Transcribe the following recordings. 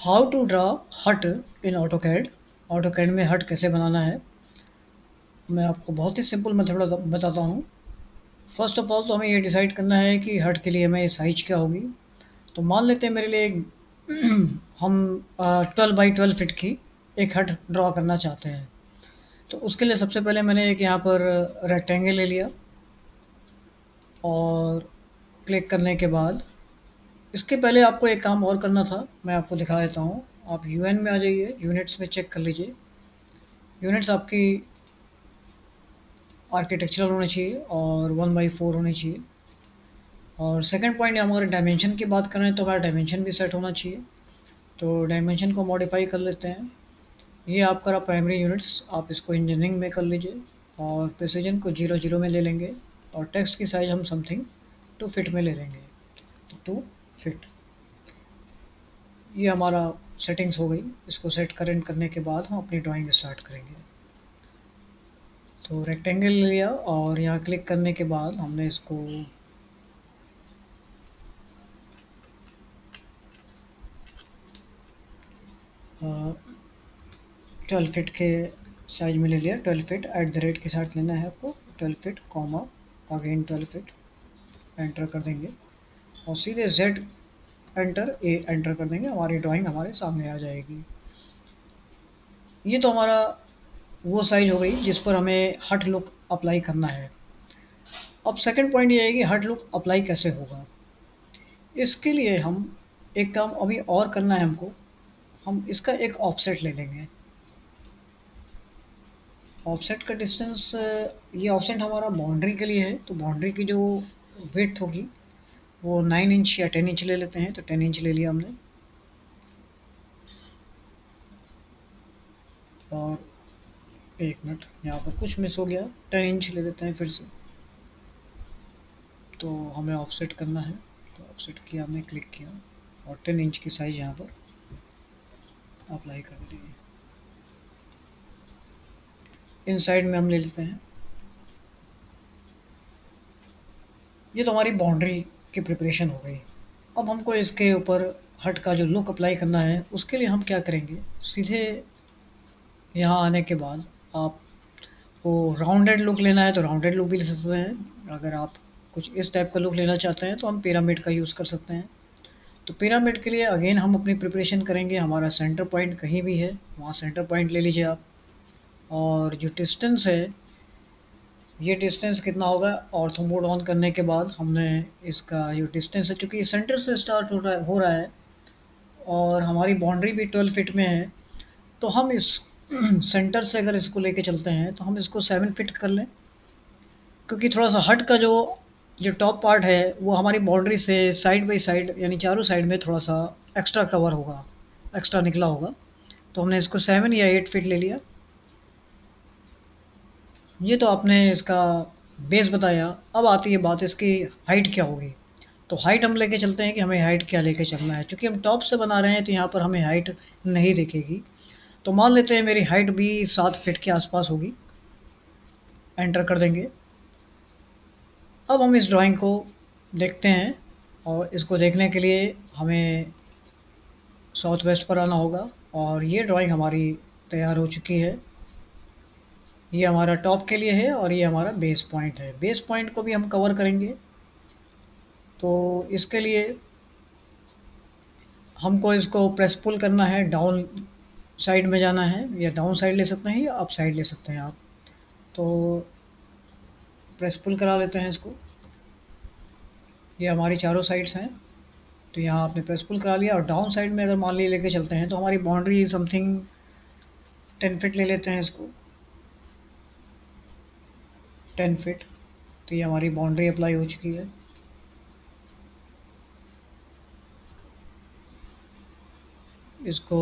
How to draw हट इन AutoCAD. AutoCAD में हट कैसे बनाना है, मैं आपको बहुत ही सिंपल मेथड बताता हूँ। फर्स्ट ऑफ ऑल तो हमें ये डिसाइड करना है कि हट के लिए हमें साइज क्या होगी। तो मान लेते हैं मेरे लिए हम 12 बाई 12 फीट की एक हट ड्रॉ करना चाहते हैं। तो उसके लिए सबसे पहले मैंने एक यहाँ पर रेक्टेंगल ले लिया और क्लिक करने के बाद इसके पहले आपको एक काम और करना था, मैं आपको दिखा देता हूँ। आप यूएन में आ जाइए, यूनिट्स में चेक कर लीजिए। यूनिट्स आपकी आर्किटेक्चरल होनी चाहिए और 1/4 होनी चाहिए। और सेकंड पॉइंट हमारे डायमेंशन की बात करें तो हमारा डायमेंशन भी सेट होना चाहिए। तो डायमेंशन को मॉडिफाई कर लेते हैं। ये आपका रहा प्राइमरी यूनिट्स, आप इसको इंजीनियरिंग में कर लीजिए और प्रिसीजन को 0 0 में ले लेंगे और टेक्स्ट की साइज हम समथिंग 2 फीट में ले लेंगे। तो 2 फीट ये हमारा सेटिंग्स हो गई। इसको सेट करने के बाद हम अपनी ड्राइंग स्टार्ट करेंगे। तो रेक्टेंगल ले लिया और यहाँ क्लिक करने के बाद हमने इसको 12 फीट के साइज में ले लिया। 12 फीट @ के साथ लेना है आपको। 12 feet comma again 12 feet enter कर देंगे और सीधे Z एंटर ए एंटर कर देंगे। हमारी ड्राइंग हमारे सामने आ जाएगी। ये तो हमारा वो साइज हो गई जिस पर हमें हट लुक अप्लाई करना है। अब सेकंड पॉइंट ये है कि हट लुक अप्लाई कैसे होगा। इसके लिए हम एक काम अभी और करना है हमको। हम इसका एक ऑफसेट ले लेंगे। ऑफसेट का डिस्टेंस, ये ऑफसेट हमारा बाउंड्री के लिए है। तो बाउंड्री की जो विड्थ होगी वो 9 इंच या 10 इंच ले लेते हैं। तो 10 इंच ले लिया हमने। और एक मिनट, यहाँ पर कुछ मिस हो गया। 10 इंच ले लेते हैं फिर से। तो हमें ऑफसेट करना है, तो ऑफसेट किया, हमने क्लिक किया और 10 इंच की साइज यहाँ पर अप्लाई कर दी। इन साइड में हम ले लेते हैं। ये तो हमारी बाउंड्री की प्रिपरेशन हो गई। अब हमको इसके ऊपर हट का जो लुक अप्लाई करना है उसके लिए हम क्या करेंगे, सीधे यहाँ आने के बाद आपको राउंडेड लुक लेना है तो राउंडेड लुक भी ले सकते हैं। अगर आप कुछ इस टाइप का लुक लेना चाहते हैं तो हम पिरामिड का यूज़ कर सकते हैं। तो पिरामिड के लिए अगेन हम अपनी प्रिपरेशन करेंगे। हमारा सेंटर पॉइंट कहीं भी है वहाँ सेंटर पॉइंट ले लीजिए आप। और जो डिस्टेंस है, ये डिस्टेंस कितना होगा, ऑर्थो मोड ऑन करने के बाद हमने इसका जो डिस्टेंस है, चूँकि सेंटर से स्टार्ट हो रहा है और हमारी बाउंड्री भी 12 फीट में है, तो हम इस सेंटर से अगर इसको लेके चलते हैं तो हम इसको 7 फीट कर लें। क्योंकि थोड़ा सा हट का जो जो टॉप पार्ट है वो हमारी बाउंड्री से साइड बाई साइड यानी चारों साइड में थोड़ा सा एक्स्ट्रा कवर होगा, एक्स्ट्रा निकला होगा। तो हमने इसको 7 या 8 फीट ले लिया। ये तो आपने इसका बेस बताया। अब आती है बात इसकी हाइट क्या होगी। तो हाइट हम लेके चलते हैं कि हमें हाइट क्या लेके चलना है। चूँकि हम टॉप से बना रहे हैं तो यहाँ पर हमें हाइट नहीं दिखेगी। तो मान लेते हैं मेरी हाइट भी 7 फीट के आसपास होगी। एंटर कर देंगे। अब हम इस ड्राइंग को देखते हैं और इसको देखने के लिए हमें साउथ वेस्ट पर आना होगा। और ये ड्राइंग हमारी तैयार हो चुकी है। ये हमारा टॉप के लिए है और ये हमारा बेस पॉइंट है। बेस पॉइंट को भी हम कवर करेंगे। तो इसके लिए हमको इसको प्रेस पुल करना है, डाउन साइड में जाना है, या डाउन साइड ले सकते हैं या अप साइड ले सकते हैं आप। तो प्रेस पुल करा लेते हैं इसको। ये हमारी चारों साइड्स हैं। तो यहाँ आपने प्रेस पुल करा लिया और डाउन साइड में अगर मान ली लेके चलते हैं तो हमारी बाउंड्री समथिंग 10 फीट ले लेते हैं इसको। 10 फीट। तो ये हमारी बाउंड्री अप्लाई हो चुकी है। इसको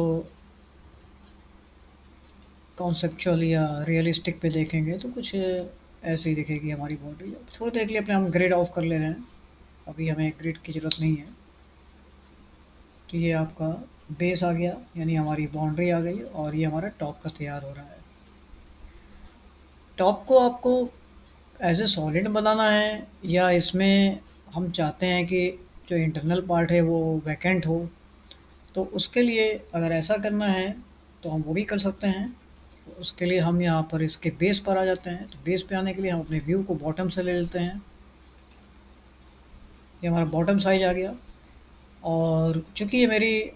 कॉन्सेप्चुअल या रियलिस्टिक पे देखेंगे तो कुछ ऐसे ही दिखेगी हमारी बाउंड्री। थोड़ी देर के लिए अपने हम ग्रिड ऑफ कर ले रहे हैं, अभी हमें ग्रिड की ज़रूरत नहीं है। तो ये आपका बेस आ गया, यानी हमारी बाउंड्री आ गई और ये हमारा टॉप का तैयार हो रहा है। टॉप को आपको एज ए सॉलिड बनाना है या इसमें हम चाहते हैं कि जो इंटरनल पार्ट है वो वैकेंट हो, तो उसके लिए अगर ऐसा करना है तो हम वो भी कर सकते हैं। तो उसके लिए हम यहाँ पर इसके बेस पर आ जाते हैं। तो बेस पे आने के लिए हम अपने व्यू को बॉटम से ले लेते हैं। ये हमारा बॉटम साइज आ गया। और चूंकि ये मेरी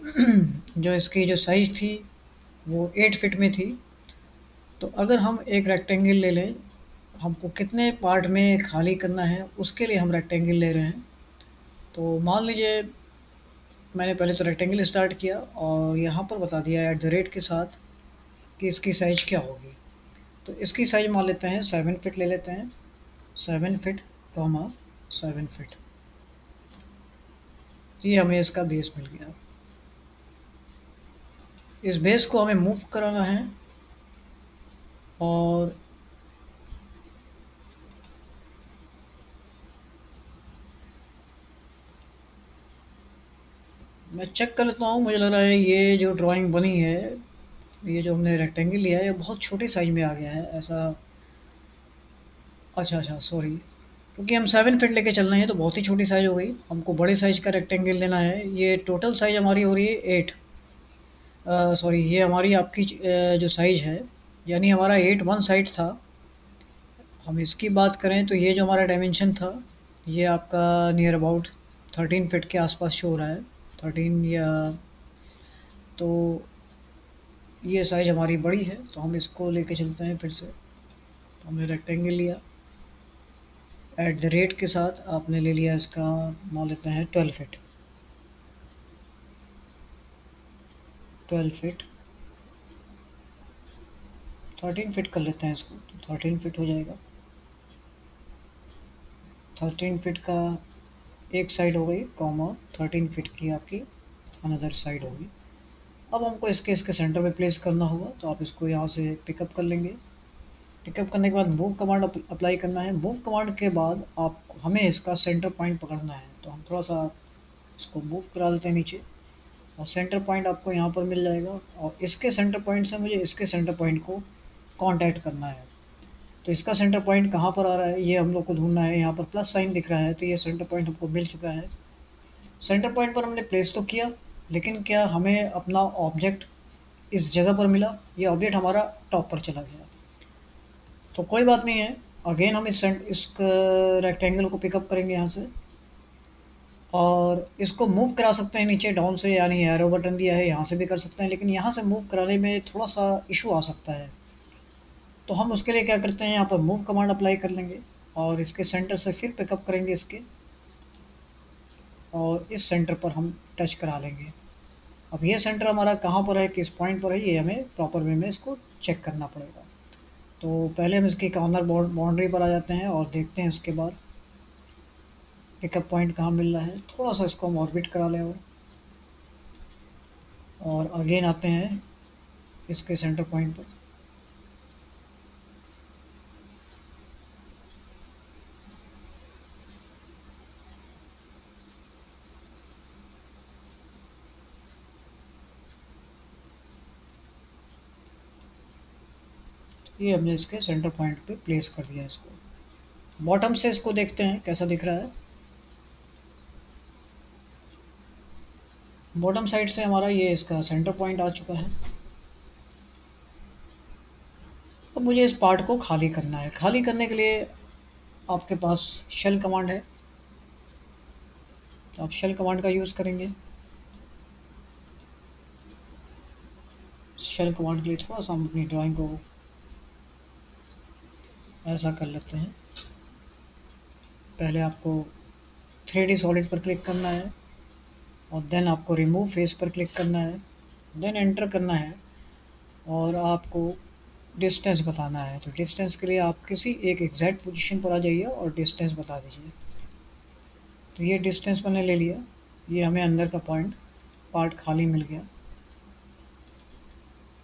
जो इसकी जो साइज थी वो 8 फीट में थी, तो अगर हम एक रेक्टेंगल ले लें, हमको कितने पार्ट में खाली करना है उसके लिए हम रेक्टेंगल ले रहे हैं। तो मान लीजिए मैंने पहले तो रेक्टेंगल स्टार्ट किया और यहाँ पर बता दिया एट द रेट के साथ कि इसकी साइज क्या होगी। तो इसकी साइज मान लेते हैं 7 फीट ले लेते हैं। 7 फीट कॉमा 7 फीट। ये हमें इसका बेस मिल गया। इस बेस को हमें मूव कराना है और मैं चेक कर लेता हूँ। मुझे लग रहा है ये जो ड्राइंग बनी है, ये जो हमने रेक्टेंगल लिया है, ये बहुत छोटे साइज में आ गया है ऐसा। अच्छा अच्छा, सॉरी, क्योंकि हम 7 फीट लेके चल रहे हैं तो बहुत ही छोटी साइज हो गई। हमको बड़े साइज का रेक्टेंगल लेना है। ये टोटल साइज हमारी हो रही है 8। सॉरी, ये हमारी आपकी जो साइज है, यानी हमारा 8 वन साइड था। हम इसकी बात करें तो ये जो हमारा डायमेंशन था, ये आपका नियर अबाउट 13 फीट के आसपास शो हो रहा है। 13 या, तो ये साइज हमारी बड़ी है तो हम इसको लेके चलते हैं फिर से। तो हमने रेक्टेंगल लिया, एट द रेट के साथ आपने ले लिया इसका, मान लेते हैं 12 फीट। 12 फीट, 13 फीट कर लेते हैं इसको, तो 13 फीट हो जाएगा। 13 फीट का एक साइड हो गई, कॉमा 13 फीट की आपकी अनदर साइड होगी। अब हमको इसके इसके सेंटर में प्लेस करना होगा, तो आप इसको यहाँ से पिकअप कर लेंगे। पिकअप करने के बाद मूव कमांड अप्लाई करना है। मूव कमांड के बाद आप हमें इसका सेंटर पॉइंट पकड़ना है। तो हम थोड़ा सा इसको मूव करा देते हैं नीचे और सेंटर पॉइंट आपको यहाँ पर मिल जाएगा। और इसके सेंटर पॉइंट से मुझे इसके सेंटर पॉइंट को कांटेक्ट करना है। तो इसका सेंटर पॉइंट कहाँ पर आ रहा है ये हम लोग को ढूंढना है। यहाँ पर प्लस साइन दिख रहा है, तो ये सेंटर पॉइंट हमको मिल चुका है। सेंटर पॉइंट पर हमने प्लेस तो किया, लेकिन क्या हमें अपना ऑब्जेक्ट इस जगह पर मिला? ये ऑब्जेक्ट हमारा टॉप पर चला गया। तो कोई बात नहीं है, अगेन हम इस रेक्टेंगल को पिकअप करेंगे यहाँ से और इसको मूव करा सकते हैं नीचे डाउन से, यानी एरो बटन दिया है यहाँ से भी कर सकते हैं, लेकिन यहाँ से मूव कराने में थोड़ा सा इशू आ सकता है। तो हम उसके लिए क्या करते हैं, यहाँ पर मूव कमांड अप्लाई कर लेंगे और इसके सेंटर से फिर पिकअप करेंगे इसके, और इस सेंटर पर हम टच करा लेंगे। अब ये सेंटर हमारा कहाँ पर है, किस पॉइंट पर है, ये हमें प्रॉपर वे में इसको चेक करना पड़ेगा। तो पहले हम इसकी कॉर्नर बाउंड्री पर आ जाते हैं और देखते हैं उसके बाद पिकअप पॉइंट कहाँ मिल रहा है। थोड़ा सा इसको हम ऑर्बिट करा लें और अगेन आते हैं इसके सेंटर पॉइंट पर। ये हमने इसके सेंटर पॉइंट पे प्लेस कर दिया इसको। बॉटम से इसको देखते हैं कैसा दिख रहा है। बॉटम साइड से हमारा ये इसका सेंटर पॉइंट आ चुका है। अब मुझे इस पार्ट को खाली करना है। खाली करने के लिए आपके पास शेल कमांड है, तो आप शेल कमांड का यूज़ करेंगे। शेल कमांड के लिए थोड़ा सा हम अपनी ड्राइंग को ऐसा कर लेते हैं। पहले आपको 3D सॉलिड पर क्लिक करना है और देन आपको रिमूव फेस पर क्लिक करना है, देन एंटर करना है और आपको डिस्टेंस बताना है। तो डिस्टेंस के लिए आप किसी एक एग्जैक्ट पोजीशन पर आ जाइए और डिस्टेंस बता दीजिए। तो ये डिस्टेंस मैंने ले लिया। ये हमें अंदर का पार्ट खाली मिल गया।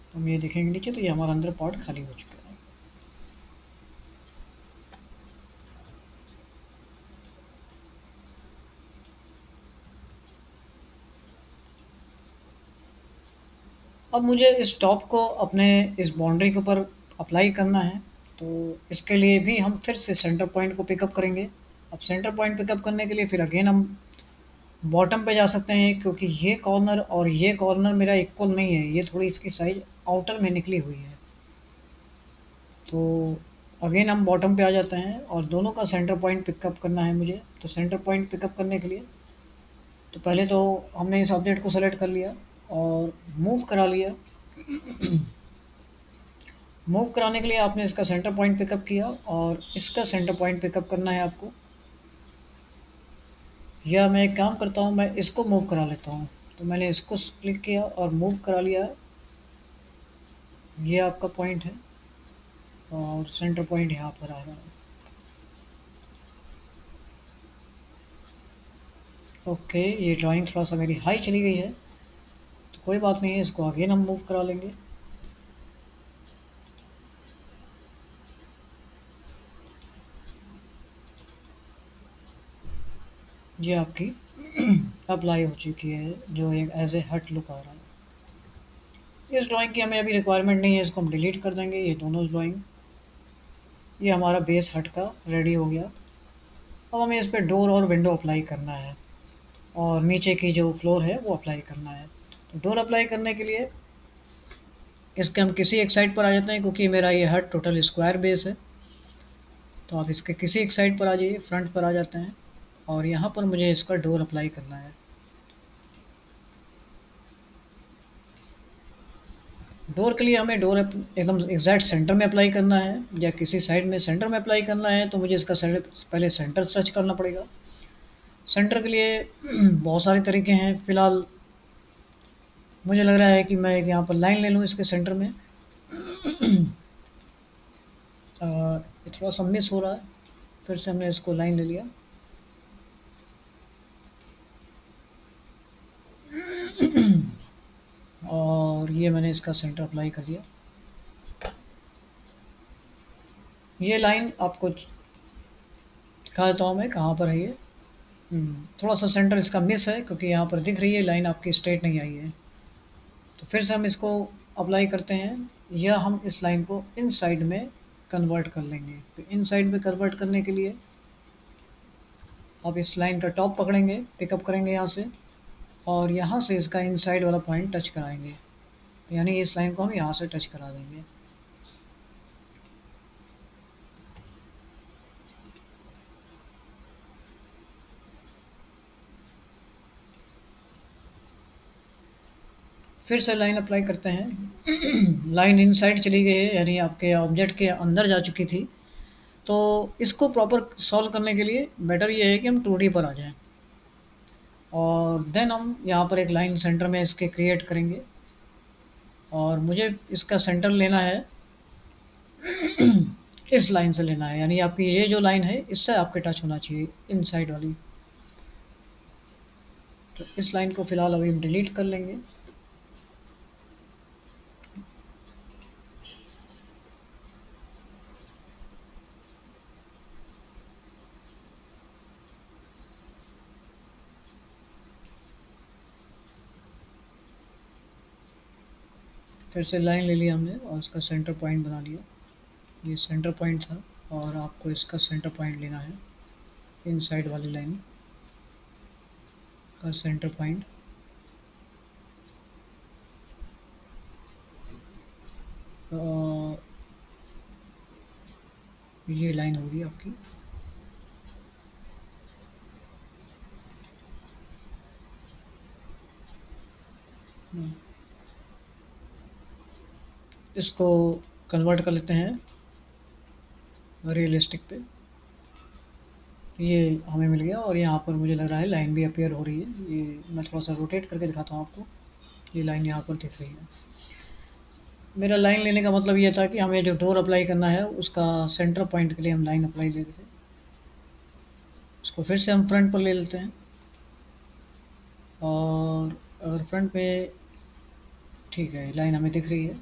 तो हम ये देखेंगे नीचे, तो ये हमारा अंदर पार्ट खाली हो चुका है। अब मुझे इस टॉप को अपने इस बाउंड्री के ऊपर अप्लाई करना है। तो इसके लिए भी हम फिर से सेंटर पॉइंट को पिकअप करेंगे। अब सेंटर पॉइंट पिकअप करने के लिए फिर अगेन हम बॉटम पे जा सकते हैं क्योंकि ये कॉर्नर और ये कॉर्नर मेरा इक्वल नहीं है, ये थोड़ी इसकी साइज आउटर में निकली हुई है। तो अगेन हम बॉटम पे आ जाते हैं और दोनों का सेंटर पॉइंट पिकअप करना है मुझे। तो सेंटर पॉइंट पिकअप करने के लिए तो पहले तो हमने इस ऑब्जेक्ट को सेलेक्ट कर लिया और मूव करा लिया। मूव कराने के लिए आपने इसका सेंटर पॉइंट पिकअप किया और इसका सेंटर पॉइंट पिकअप करना है आपको। या मैं एक काम करता हूँ, मैं इसको मूव करा लेता हूँ। तो मैंने इसको क्लिक किया और मूव करा लिया। ये आपका पॉइंट है और सेंटर पॉइंट यहाँ पर आ रहा है। ओके, ये ड्राइंग थोड़ा सा मेरी हाई चली गई है, तो कोई बात नहीं है, इसको अगेन हम मूव करा लेंगे। ये आपकी अप्लाई हो चुकी है, जो एक एज ए हट लुक आ रहा है। इस ड्राइंग की हमें अभी रिक्वायरमेंट नहीं है, इसको हम डिलीट कर देंगे। ये दोनों ड्राइंग, ये हमारा बेस हट का रेडी हो गया। अब हमें इस पर डोर और विंडो अप्लाई करना है और नीचे की जो फ्लोर है वो अप्लाई करना है। तो डोर अप्लाई करने के लिए इसके हम किसी एक साइड पर आ जाते हैं, क्योंकि मेरा ये हट टोटल स्क्वायर बेस है। तो आप इसके किसी एक साइड पर आ जाइए, फ्रंट पर आ जाते हैं और यहाँ पर मुझे इसका डोर अप्लाई करना है। डोर के लिए हमें डोर एकदम एग्जैक्ट सेंटर में अप्लाई करना है या किसी साइड में सेंटर में अप्लाई करना है। तो मुझे इसका पहले सेंटर सर्च करना पड़ेगा। सेंटर के लिए बहुत सारे तरीके हैं। फ़िलहाल मुझे लग रहा है कि मैं यहाँ पर लाइन ले लूँ इसके सेंटर में। ये थोड़ा सा मिस हो रहा है, फिर से हमने इसको लाइन ले लिया। और ये मैंने इसका सेंटर अप्लाई कर दिया। ये लाइन आपको दिखा देता हूँ मैं कहाँ पर है ये। थोड़ा सा सेंटर इसका मिस है, क्योंकि यहाँ पर दिख रही है लाइन आपकी स्ट्रेट नहीं आई है। तो फिर से हम इसको अप्लाई करते हैं, या हम इस लाइन को इन साइड में कन्वर्ट कर लेंगे। तो इन साइड में कन्वर्ट करने के लिए आप इस लाइन का टॉप पकड़ेंगे, पिकअप करेंगे यहाँ से और यहाँ से इसका इनसाइड वाला पॉइंट टच कराएंगे। तो यानी इस लाइन को हम यहाँ से टच करा देंगे। फिर से लाइन अप्लाई करते हैं। लाइन इनसाइड चली गई है, यानी आपके ऑब्जेक्ट के अंदर जा चुकी थी। तो इसको प्रॉपर सॉल्व करने के लिए बेटर ये है कि हम 2D पर आ जाएं और देन हम यहाँ पर एक लाइन सेंटर में इसके क्रिएट करेंगे। और मुझे इसका सेंटर लेना है इस लाइन से लेना है, यानी आपकी ये जो लाइन है इससे आपके टच होना चाहिए, इनसाइड वाली। तो इस लाइन को फिलहाल अभी हम डिलीट कर लेंगे। फिर से लाइन ले लिया हमने और इसका सेंटर पॉइंट बना लिया। ये सेंटर पॉइंट था और आपको इसका सेंटर पॉइंट लेना है, इनसाइड वाली लाइन का सेंटर पॉइंट। ये लाइन होगी आपकी। इसको कन्वर्ट कर लेते हैं रियलिस्टिक पे। ये हमें मिल गया और यहाँ पर मुझे लग रहा है लाइन भी अपीयर हो रही है। ये मैं थोड़ा सा रोटेट करके दिखाता हूँ आपको। ये लाइन यहाँ पर दिख रही है। मेरा लाइन लेने का मतलब ये था कि हमें जो डोर अप्लाई करना है उसका सेंटर पॉइंट के लिए हम लाइन अप्लाई ले रहे थे। इसको फिर से हम फ्रंट पर ले लेते हैं और अगर फ्रंट पे ठीक है, लाइन हमें दिख रही है।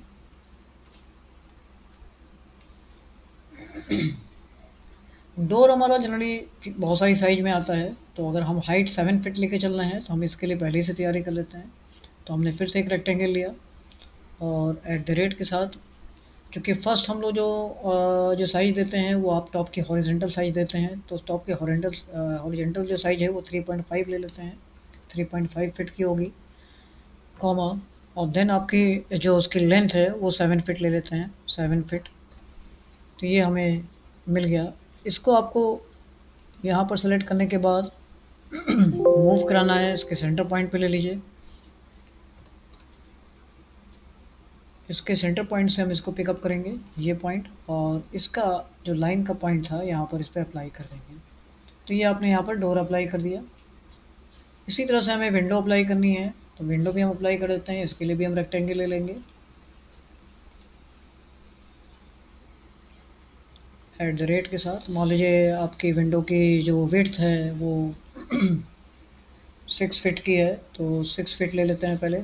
डोर हमारा जनरली बहुत सारी साइज में आता है, तो अगर हम हाइट 7 फीट लेके चल रहे हैं तो हम इसके लिए पहले से तैयारी कर लेते हैं। तो हमने फिर से एक रेक्टेंगल लिया और एट द रेट के साथ, क्योंकि फर्स्ट हम लोग जो साइज़ देते हैं वो आप टॉप की हॉरिजेंटल साइज़ देते हैं, तो टॉप के हॉरिजेंटल जो साइज़ है वो 3.5 ले लेते हैं। 3.5 फीट की होगी, कॉमा, और देन आपकी जो उसकी लेंथ है वो 7 फीट ले लेते हैं, 7 फीट। तो ये हमें मिल गया। इसको आपको यहाँ पर सेलेक्ट करने के बाद मूव कराना है, इसके सेंटर पॉइंट पे ले लीजिए। इसके सेंटर पॉइंट से हम इसको पिकअप करेंगे, ये पॉइंट, और इसका जो लाइन का पॉइंट था यहाँ पर इस पर अप्लाई कर देंगे। तो ये आपने यहाँ पर डोर अप्लाई कर दिया। इसी तरह से हमें विंडो अप्लाई करनी है, तो विंडो भी हम अप्लाई कर देते हैं। इसके लिए भी हम रेक्टेंगल ले लेंगे, @ के साथ। मान लीजिए आपकी विंडो की जो विड्थ है वो 6 फीट की है, तो 6 फीट ले लेते हैं पहले।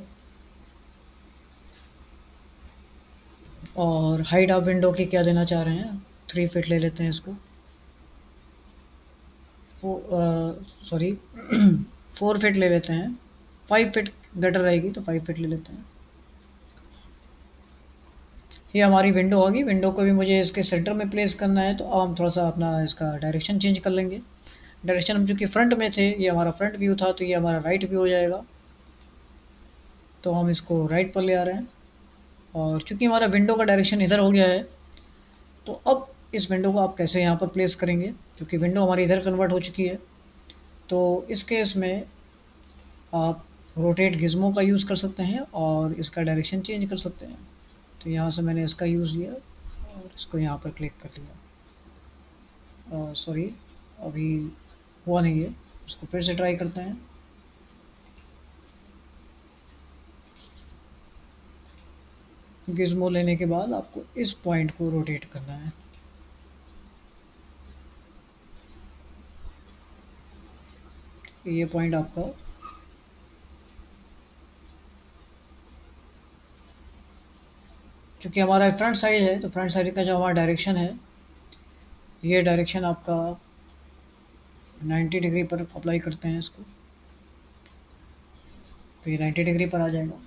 और हाइट आप विंडो की क्या देना चाह रहे हैं, 3 फीट ले लेते हैं इसको। सॉरी 4 फीट ले लेते हैं, 5 फीट बेटर रहेगी, तो 5 फीट ले लेते हैं। ये हमारी विंडो होगी। विंडो को भी मुझे इसके सेंटर में प्लेस करना है, तो अब हम थोड़ा सा अपना इसका डायरेक्शन चेंज कर लेंगे। डायरेक्शन हम चूँकि फ्रंट में थे, ये हमारा फ्रंट व्यू था, तो ये हमारा राइट व्यू हो जाएगा। तो हम इसको राइट पर ले आ रहे हैं, और चूँकि हमारा विंडो का डायरेक्शन इधर हो गया है, तो अब इस विंडो को आप कैसे यहाँ पर प्लेस करेंगे, क्योंकि विंडो हमारी इधर कन्वर्ट हो चुकी है। तो इस केस में आप रोटेट गिज़्मो का यूज़ कर सकते हैं और इसका डायरेक्शन चेंज कर सकते हैं। तो यहाँ से मैंने इसका यूज़ लिया और इसको यहाँ पर क्लिक कर दिया। सॉरी, अभी हुआ नहीं है, इसको फिर से ट्राई करते हैं। गिज़्मो लेने के बाद आपको इस पॉइंट को रोटेट करना है। ये पॉइंट आपका चूँकि हमारा फ्रंट साइड है, तो फ्रंट साइड का जो हमारा डायरेक्शन है, ये डायरेक्शन आपका 90 डिग्री पर अप्लाई करते हैं इसको, तो ये 90 डिग्री पर आ जाएगा।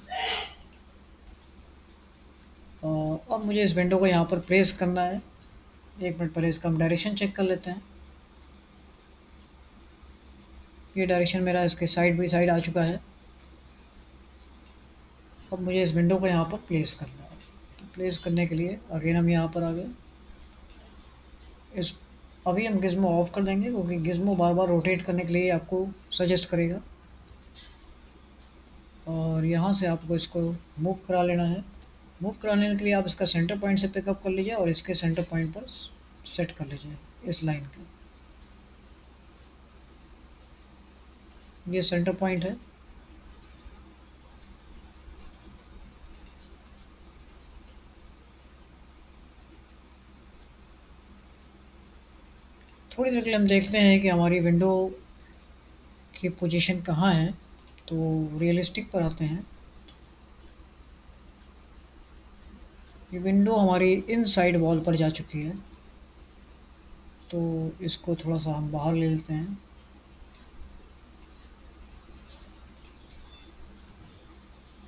और अब मुझे इस विंडो को यहाँ पर प्लेस करना है। 1 मिनट पहले इसका हम डायरेक्शन चेक कर लेते हैं। ये डायरेक्शन मेरा इसके साइड बाई साइड आ चुका है। अब मुझे इस विंडो को यहाँ पर प्लेस करना है। तो प्लेस करने के लिए अगेन हम यहाँ पर आ गए। इस अभी हम गिज़्मो ऑफ कर देंगे, क्योंकि गिज़्मो बार बार रोटेट करने के लिए आपको सजेस्ट करेगा। और यहाँ से आपको इसको मूव करा लेना है। मूव कराने के लिए आप इसका सेंटर पॉइंट से पिकअप कर लीजिए और इसके सेंटर पॉइंट पर सेट कर लीजिए, इस लाइन के। ये सेंटर पॉइंट है। थोड़ी देर के लिए हम देखते हैं कि हमारी विंडो की पोजीशन कहाँ है। तो रियलिस्टिक पर आते हैं। ये विंडो हमारी इन साइड वॉल पर जा चुकी है, तो इसको थोड़ा सा हम बाहर ले लेते हैं।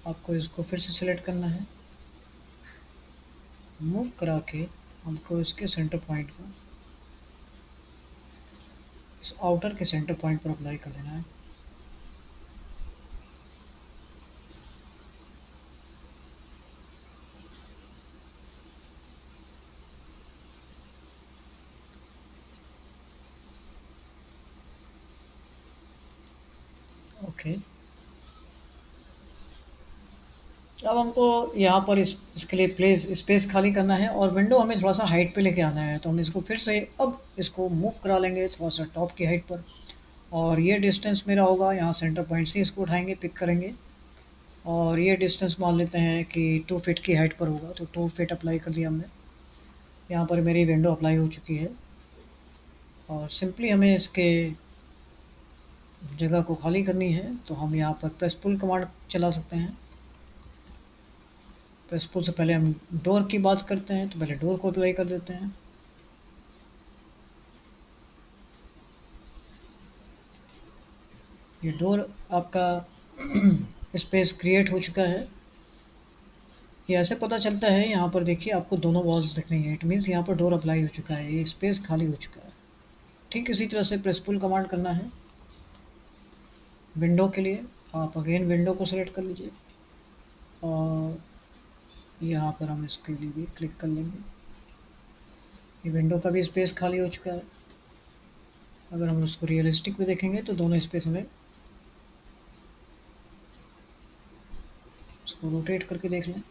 आपको इसको फिर से सिलेक्ट करना है, मूव करा के हमको इसके सेंटर पॉइंट को इस आउटर के सेंटर पॉइंट पर अप्लाई कर देना है। ओके, अब हमको यहाँ पर इसके लिए प्लेस स्पेस खाली करना है और विंडो हमें थोड़ा सा हाइट पे लेके आना है। तो हम इसको फिर से अब इसको मूव करा लेंगे थोड़ा सा टॉप की हाइट पर। और ये डिस्टेंस मेरा होगा, यहाँ सेंटर पॉइंट से इसको उठाएंगे, पिक करेंगे, और ये डिस्टेंस मान लेते हैं कि 2 फीट की हाइट पर होगा। तो 2 फीट अप्लाई कर दिया हमने। यहाँ पर मेरी विंडो अप्लाई हो चुकी है और सिंपली हमें इसके जगह को खाली करनी है। तो हम यहाँ पर प्रेस पुल कमांड चला सकते हैं। प्रेस पुल से पहले हम डोर की बात करते हैं, तो पहले डोर को अप्लाई कर देते हैं। ये डोर आपका स्पेस क्रिएट हो चुका है। ये ऐसे पता चलता है, यहाँ पर देखिए आपको दोनों वॉल्स दिख रही हैं। इट मीन्स यहाँ पर डोर अप्लाई हो चुका है, ये स्पेस खाली हो चुका है। ठीक इसी तरह से प्रेस पुल कमांड करना है। विंडो के लिए आप अगेन विंडो को सिलेक्ट कर लीजिए और यहाँ पर हम इसके लिए भी क्लिक कर लेंगे। ये विंडो का भी स्पेस खाली हो चुका है। अगर हम उसको रियलिस्टिक में देखेंगे तो दोनों स्पेस हमें उसको रोटेट करके देख लें।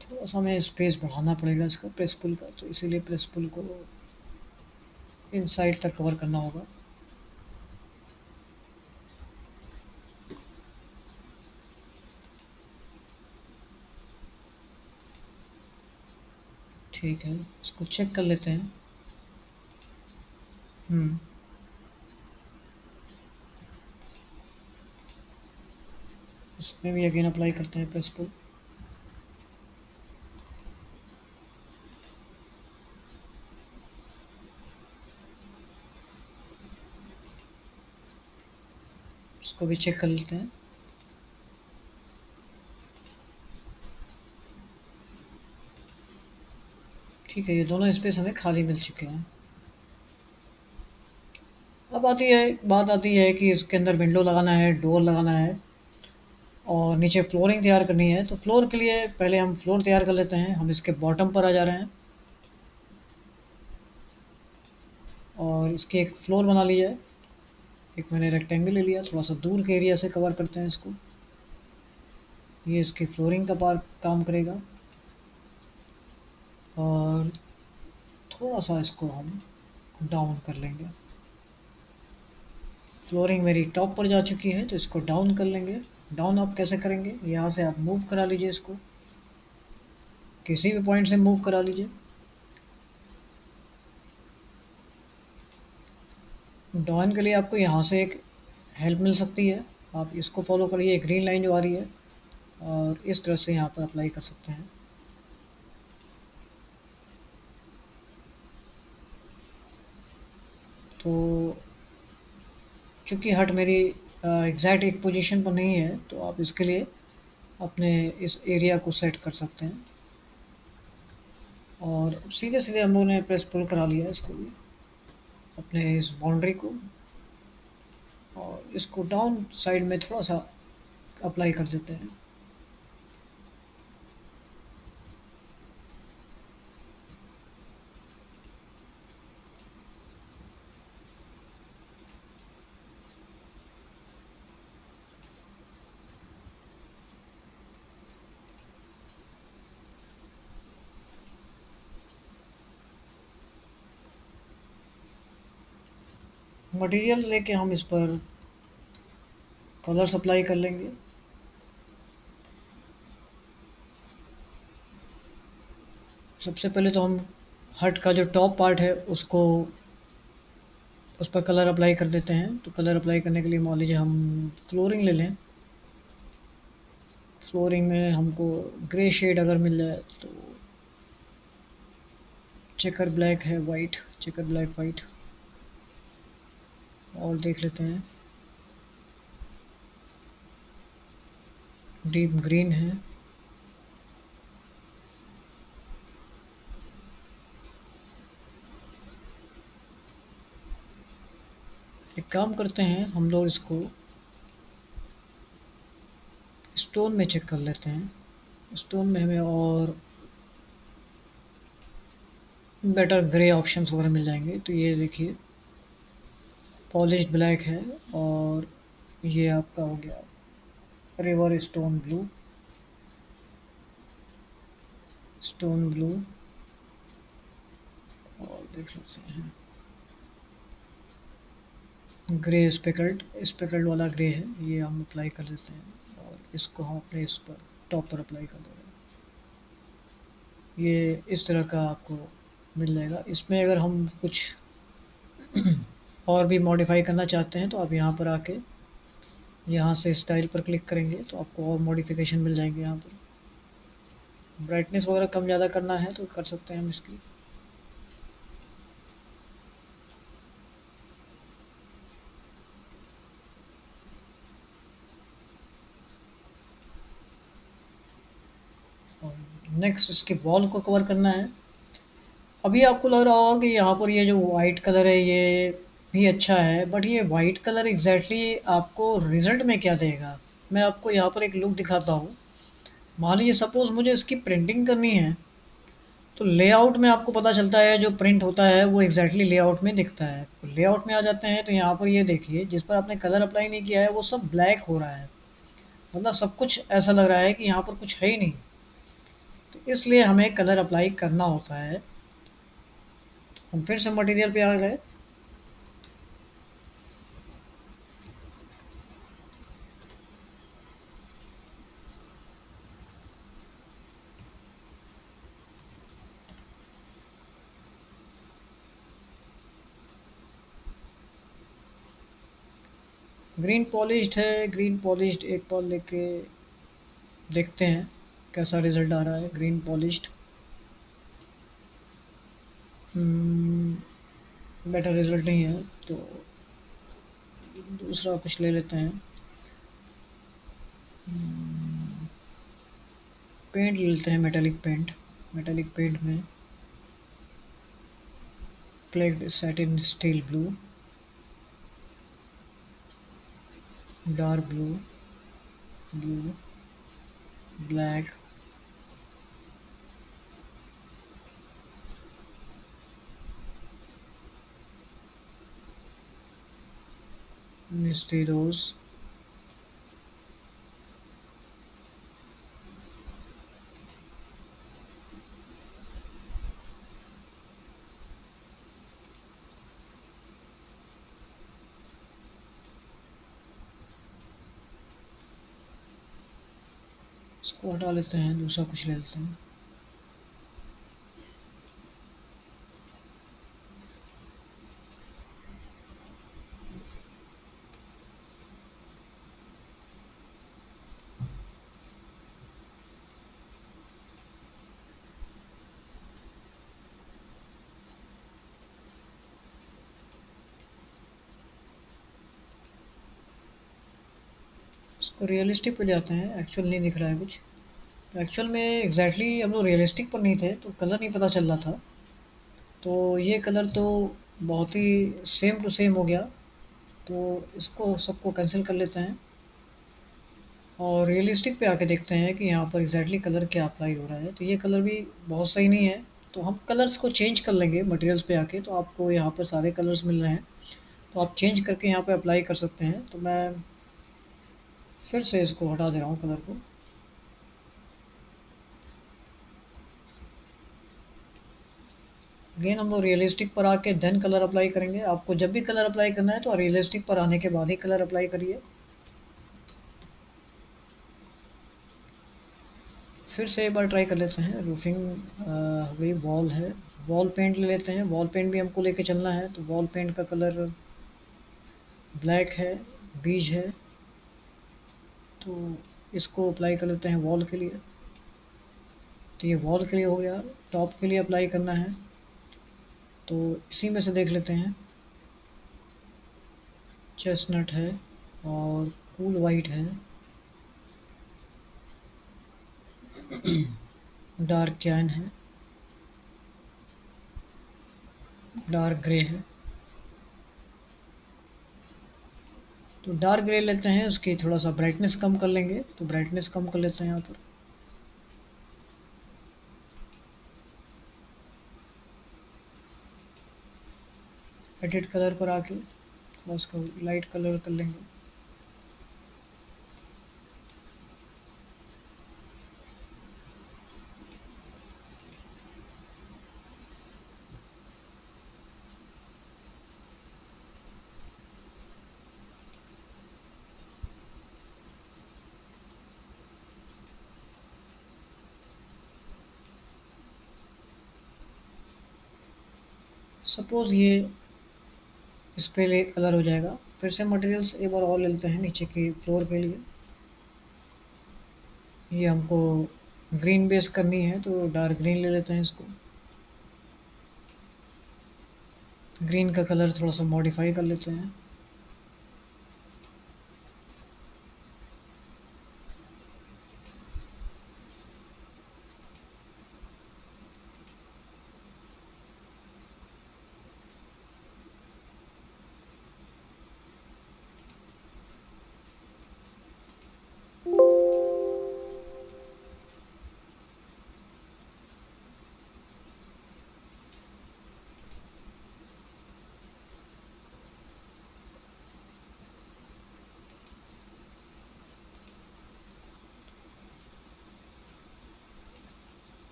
थोड़ा सा हमें स्पेस बढ़ाना पड़ेगा इसका प्रेस पुल का, तो इसीलिए प्रेस पुल को इन साइड तक कवर करना होगा। ठीक है, इसको चेक कर लेते हैं। हम्म इसमें भी अगेन अप्लाई करते हैं प्रेस पुल। इसको भी चेक कर लेते हैं। ठीक है, ये दोनों स्पेस हमें खाली मिल चुके हैं। अब बात आती है कि इसके अंदर विंडो लगाना है, डोर लगाना है और नीचे फ्लोरिंग तैयार करनी है। तो फ्लोर के लिए पहले हम फ्लोर तैयार कर लेते हैं। हम इसके बॉटम पर आ जा रहे हैं और इसकी एक फ्लोर बना ली है। एक मैंने रेक्टेंगल ले लिया, थोड़ा सा दूर के एरिया से कवर करते हैं इसको। ये इसकी फ्लोरिंग का पार्ट काम करेगा और थोड़ा सा इसको हम डाउन कर लेंगे। फ्लोरिंग मेरी टॉप पर जा चुकी है तो इसको डाउन कर लेंगे। डाउन आप कैसे करेंगे, यहाँ से आप मूव करा लीजिए, इसको किसी भी पॉइंट से मूव करा लीजिए। डाउन के लिए आपको यहाँ से एक हेल्प मिल सकती है, आप इसको फॉलो करिए, ग्रीन लाइन जो आ रही है, और इस तरह से यहाँ पर अप्लाई कर सकते हैं। तो चूँकि हट मेरी एग्जैक्ट एक पोजीशन पर नहीं है तो आप इसके लिए अपने इस एरिया को सेट कर सकते हैं। और सीधे सीधे हम लोगों ने प्रेस पुल करा लिया इसको भी, अपने इस बाउंड्री को, और इसको डाउन साइड में थोड़ा सा अप्लाई कर देते हैं। मटेरियल लेके हम इस पर कलर्स अप्लाई कर लेंगे। सबसे पहले तो हम हट का जो टॉप पार्ट है उसको उस पर कलर अप्लाई कर देते हैं। तो कलर अप्लाई करने के लिए मान लीजिए हम फ्लोरिंग ले लें। फ्लोरिंग में हमको ग्रे शेड अगर मिल जाए तो चेकर ब्लैक है, वाइट, चेकर ब्लैक वाइट, और देख लेते हैं। डीप ग्रीन है। एक काम करते हैं, हम लोग इसको स्टोन में चेक कर लेते हैं। स्टोन में हमें और बेटर ग्रे ऑप्शंस वगैरह मिल जाएंगे। तो ये देखिए पॉलिश्ड ब्लैक है, और ये आपका हो गया river stone blue, stone blue, और देख सकते हैं ग्रे स्पेकल्ड वाला ग्रे है, ये हम अप्लाई कर देते हैं और इसको हम अपने इस पर टॉप पर अप्लाई कर देंगे। ये इस तरह का आपको मिल जाएगा। इसमें अगर हम कुछ और भी मॉडिफाई करना चाहते हैं तो आप यहाँ पर आके यहाँ से स्टाइल पर क्लिक करेंगे तो आपको और मॉडिफिकेशन मिल जाएंगे। यहाँ पर ब्राइटनेस वगैरह कम ज़्यादा करना है तो कर सकते हैं हम इसकी। नेक्स्ट इसके वॉल को कवर करना है। अभी आपको लग रहा होगा कि यहाँ पर ये जो वाइट कलर है ये भी अच्छा है, बट ये वाइट कलर एग्जैक्टली आपको रिजल्ट में क्या देगा, मैं आपको यहाँ पर एक लुक दिखाता हूँ। मान लीजिए सपोज मुझे इसकी प्रिंटिंग करनी है, तो लेआउट में आपको पता चलता है जो प्रिंट होता है वो एग्जैक्टली लेआउट में दिखता है। तो लेआउट में आ जाते हैं तो यहाँ पर ये देखिए जिस पर आपने कलर अप्लाई नहीं किया है वो सब ब्लैक हो रहा है, मतलब सब कुछ ऐसा लग रहा है कि यहाँ पर कुछ है ही नहीं। तो इसलिए हमें कलर अप्लाई करना होता है। हम फिर से मटेरियल पे आ गए। ग्रीन पॉलिश्ड है, ग्रीन पॉलिश्ड एक बार लेके देखते हैं कैसा रिजल्ट आ रहा है। ग्रीन पॉलिश्ड बेटर रिजल्ट नहीं है, तो दूसरा कुछ ले लेते हैं। पेंट ले लेते हैं, मेटेलिक पेंट। मेटेलिक पेंट में प्लेग्ड satin steel blue, dark blue, blue, black, misty rose, इसको हटा लेते हैं, दूसरा कुछ ले लेते हैं। इसको रियलिस्टिक पे जाते हैं, एक्चुअल नहीं दिख रहा है कुछ। तो एक्चुअल में एग्जैक्टली हम लोग रियलिस्टिक पर नहीं थे तो कलर नहीं पता चल रहा था। तो ये कलर तो बहुत ही सेम टू सेम हो गया, तो इसको सबको कैंसिल कर लेते हैं और रियलिस्टिक पे आके देखते हैं कि यहाँ पर एग्जैक्टली कलर क्या अप्लाई हो रहा है। तो ये कलर भी बहुत सही नहीं है, तो हम कलर्स को चेंज कर लेंगे मटेरियल्स पे आके। तो आपको यहाँ पर सारे कलर्स मिल रहे हैं, तो आप चेंज करके यहाँ पे अप्लाई कर सकते हैं। तो मैं फिर से इसको हटा दे रहा हूँ कलर को। अगेन हम लोग रियलिस्टिक पर आके देन कलर अप्लाई करेंगे। आपको जब भी कलर अप्लाई करना है तो रियलिस्टिक पर आने के बाद ही कलर अप्लाई करिए। फिर से एक बार ट्राई कर लेते हैं। रूफिंग हो गई, वॉल है, वॉल पेंट ले लेते हैं। वॉल पेंट भी हमको लेके चलना है, तो वॉल पेंट का कलर ब्लैक है, बीज है, तो इसको अप्लाई कर लेते हैं वॉल के लिए। तो ये वॉल के लिए हो गया। टॉप के लिए अप्लाई करना है, तो इसी में से देख लेते हैं। चेस्टनट है और कूल वाइट है, डार्क कैन है, डार्क ग्रे है। तो डार्क ग्रे लेते हैं, उसकी थोड़ा सा ब्राइटनेस कम कर लेंगे। तो ब्राइटनेस कम कर लेते हैं यहाँ पर। एडिट कलर पर आके थोड़ा उसका लाइट कलर कर लेंगे। सपोज ये इस पे ले कलर हो जाएगा। फिर से मटेरियल्स एक बार और ले लेते हैं नीचे की फ्लोर के लिए। ये हमको ग्रीन बेस करनी है, तो डार्क ग्रीन ले लेते हैं इसको। ग्रीन का कलर थोड़ा सा मॉडिफाई कर लेते हैं।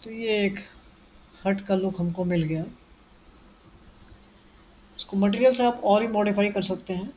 तो ये एक हट का लुक हमको मिल गया। इसको मटेरियल से आप और ही मॉडिफाई कर सकते हैं।